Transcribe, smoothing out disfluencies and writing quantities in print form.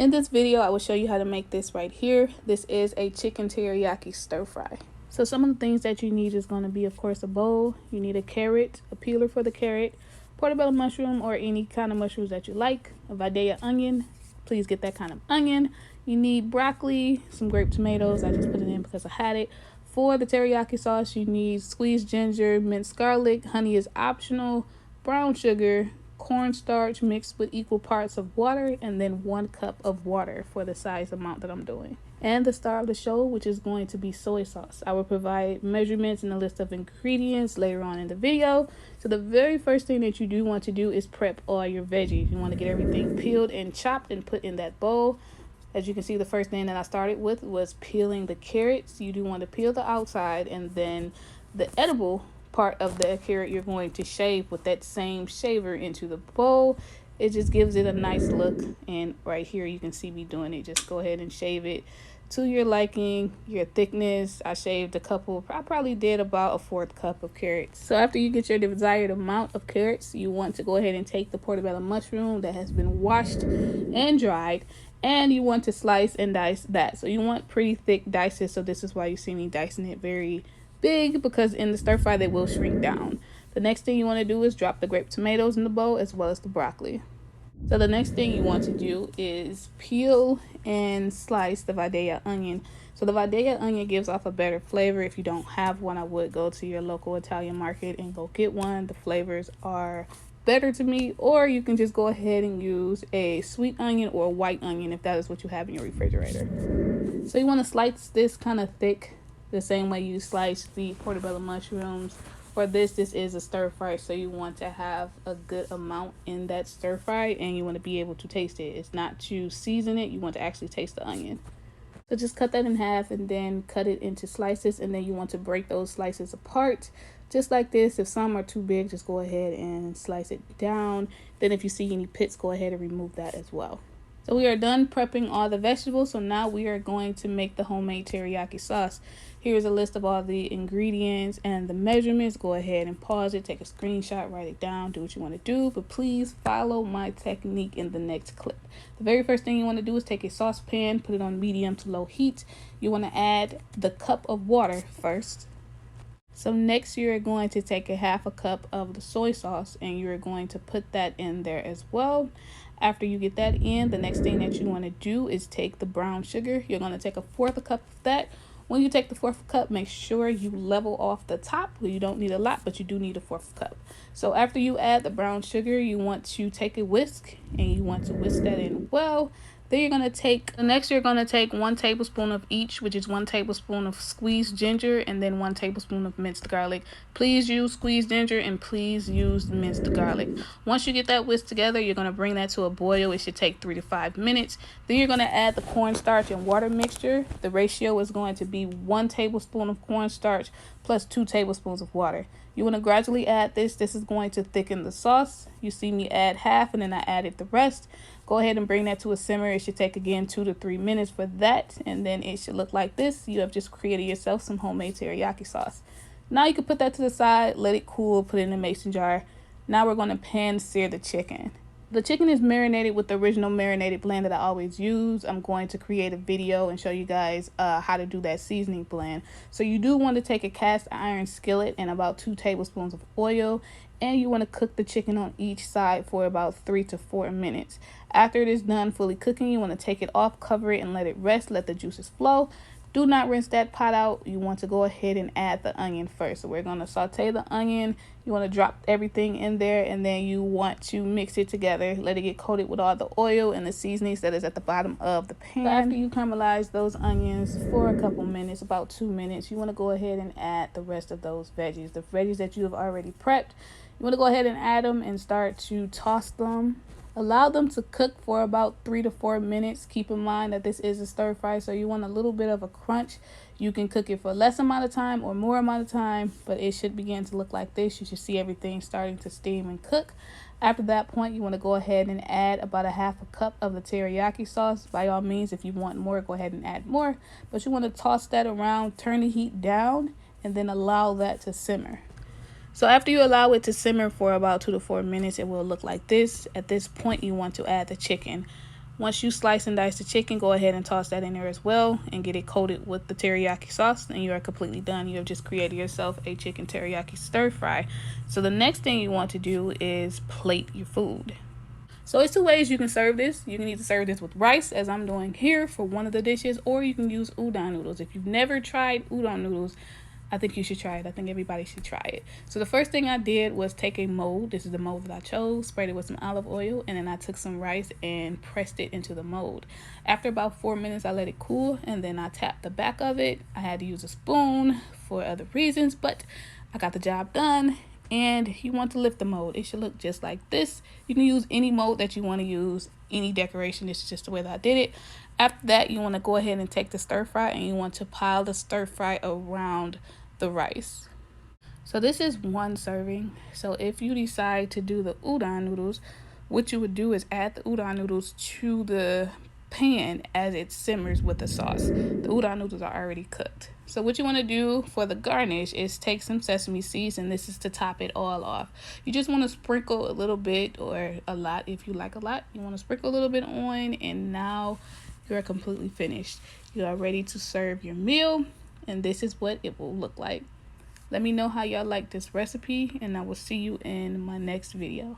In this video, I will show you how to make this right here. This is a chicken teriyaki stir fry. So some of the things that you need is going to be, of course, a bowl. You need a carrot, a peeler for the carrot, portobello mushroom or any kind of mushrooms that you like, a Veggie onion. Please get that kind of onion. You need broccoli, some grape tomatoes. I just put it in because I had it. For the teriyaki sauce, you need squeezed ginger, minced garlic. Honey is optional. Brown sugar, cornstarch mixed with equal parts of water, and then 1 cup of water for the size amount that I'm doing. And the star of the show, which is going to be soy sauce. I will provide measurements and a list of ingredients later on in the video. So the very first thing that you do want to do is prep all your veggies. You want to get everything peeled and chopped and put in that bowl. As you can see, the first thing that I started with was peeling the carrots. You do want to peel the outside, and then the edible part of the carrot you're going to shave with that same shaver into the bowl. It just gives it a nice look, and right here you can see me doing it. Just go ahead and shave it to your liking, your thickness. I shaved a couple, I probably did about a 1/4 cup of carrots. So after you get your desired amount of carrots, you want to go ahead and take the portobello mushroom that has been washed and dried, and you want to slice and dice that. So you want pretty thick dices, so this is why you see me dicing it very big, because in the stir fry they will shrink down. The next thing you want to do is drop the grape tomatoes in the bowl as well as the broccoli. So the next thing you want to do is peel and slice the Veggie onion. So the Veggie onion gives off a better flavor. If you don't have one, I would go to your local Italian market and go get one. The flavors are better to me, or you can just go ahead and use a sweet onion or a white onion if that is what you have in your refrigerator. So you want to slice this kind of thick, the same way you slice the portobello mushrooms. For this is a stir fry, so you want to have a good amount in that stir fry, and you want to be able to taste it. It's not to season it, you want to actually taste the onion. So just cut that in half and then cut it into slices, and then you want to break those slices apart just like this. If some are too big, just go ahead and slice it down. Then if you see any pits, go ahead and remove that as well. So we are done prepping all the vegetables, so now we are going to make the homemade teriyaki sauce. Here's a list of all the ingredients and the measurements. Go ahead and pause it, take a screenshot, write it down, do what you want to do, but please follow my technique in the next clip. The very first thing you want to do is take a saucepan, put it on medium to low heat. You want to add the cup of water first. So next you're going to take a 1/2 cup of the soy sauce, and you're going to put that in there as well. After you get that in, the next thing that you want to do is take the brown sugar. You're going to take a 1/4 cup of that. When you take the 1/4 cup, make sure you level off the top. You don't need a lot, but you do need a 1/4 cup. So after you add the brown sugar, you want to take a whisk, and you want to whisk that in well. Then you're going to take 1 tablespoon of each, which is 1 tablespoon of squeezed ginger and then 1 tablespoon of minced garlic. Please use squeezed ginger and please use minced garlic. Once you get that whisked together, you're going to bring that to a boil. It should take 3 to 5 minutes. Then you're going to add the cornstarch and water mixture. The ratio is going to be 1 tablespoon of cornstarch plus 2 tablespoons of water. You want to gradually add this. This is going to thicken the sauce. You see me add half, and then I added the rest. Go ahead and bring that to a simmer. It should take, again, 2 to 3 minutes for that, and then it should look like this. You have just created yourself some homemade teriyaki sauce. Now you can put that to the side, let it cool, put it in a mason jar. Now we're going to pan sear the chicken. The chicken is marinated with the original marinated blend that I always use. I'm going to create a video and show you guys how to do that seasoning blend. So you do want to take a cast iron skillet and about 2 tablespoons of oil, and you want to cook the chicken on each side for about 3 to 4 minutes. After it is done fully cooking, you want to take it off, cover it, and let it rest. Let the juices flow. Do not rinse that pot out. You want to go ahead and add the onion first. So we're going to saute the onion. You want to drop everything in there, and then you want to mix it together. Let it get coated with all the oil and the seasonings that is at the bottom of the pan. So after you caramelize those onions for a couple minutes, about 2 minutes, you want to go ahead and add the rest of those veggies. The veggies that you have already prepped, you want to go ahead and add them and start to toss them. Allow them to cook for about 3 to 4 minutes. Keep in mind that this is a stir fry, so you want a little bit of a crunch. You can cook it for less amount of time or more amount of time, but it should begin to look like this. You should see everything starting to steam and cook. After that point, you want to go ahead and add about a 1/2 cup of the teriyaki sauce. By all means, if you want more, go ahead and add more, but you want to toss that around, turn the heat down, and then allow that to simmer. So after you allow it to simmer for about 2 to 4 minutes, it will look like this. At this point, you want to add the chicken. Once you slice and dice the chicken, go ahead and toss that in there as well and get it coated with the teriyaki sauce, and you are completely done. You have just created yourself a chicken teriyaki stir fry. So the next thing you want to do is plate your food. So it's two ways you can serve this. You can either serve this with rice, as I'm doing here for one of the dishes, or you can use udon noodles. If you've never tried udon noodles, I think you should try it. I think everybody should try it. So the first thing I did was take a mold. This is the mold that I chose, sprayed it with some olive oil, and then I took some rice and pressed it into the mold. After about 4 minutes, I let it cool, and then I tapped the back of it. I had to use a spoon for other reasons, but I got the job done. And you want to lift the mold. It should look just like this. You can use any mold that you want to use, any decoration. This is just the way that I did it. After that, you want to go ahead and take the stir fry and you want to pile the stir fry around the rice. So this is one serving. So if you decide to do the udon noodles, what you would do is add the udon noodles to the pan as it simmers with the sauce. The udon noodles are already cooked. So what you want to do for the garnish is take some sesame seeds, and this is to top it all off. You just want to sprinkle a little bit, or a lot if you like a lot. You want to sprinkle a little bit on, and now you are completely finished. You are ready to serve your meal, and this is what it will look like. Let me know how y'all like this recipe, and I will see you in my next video.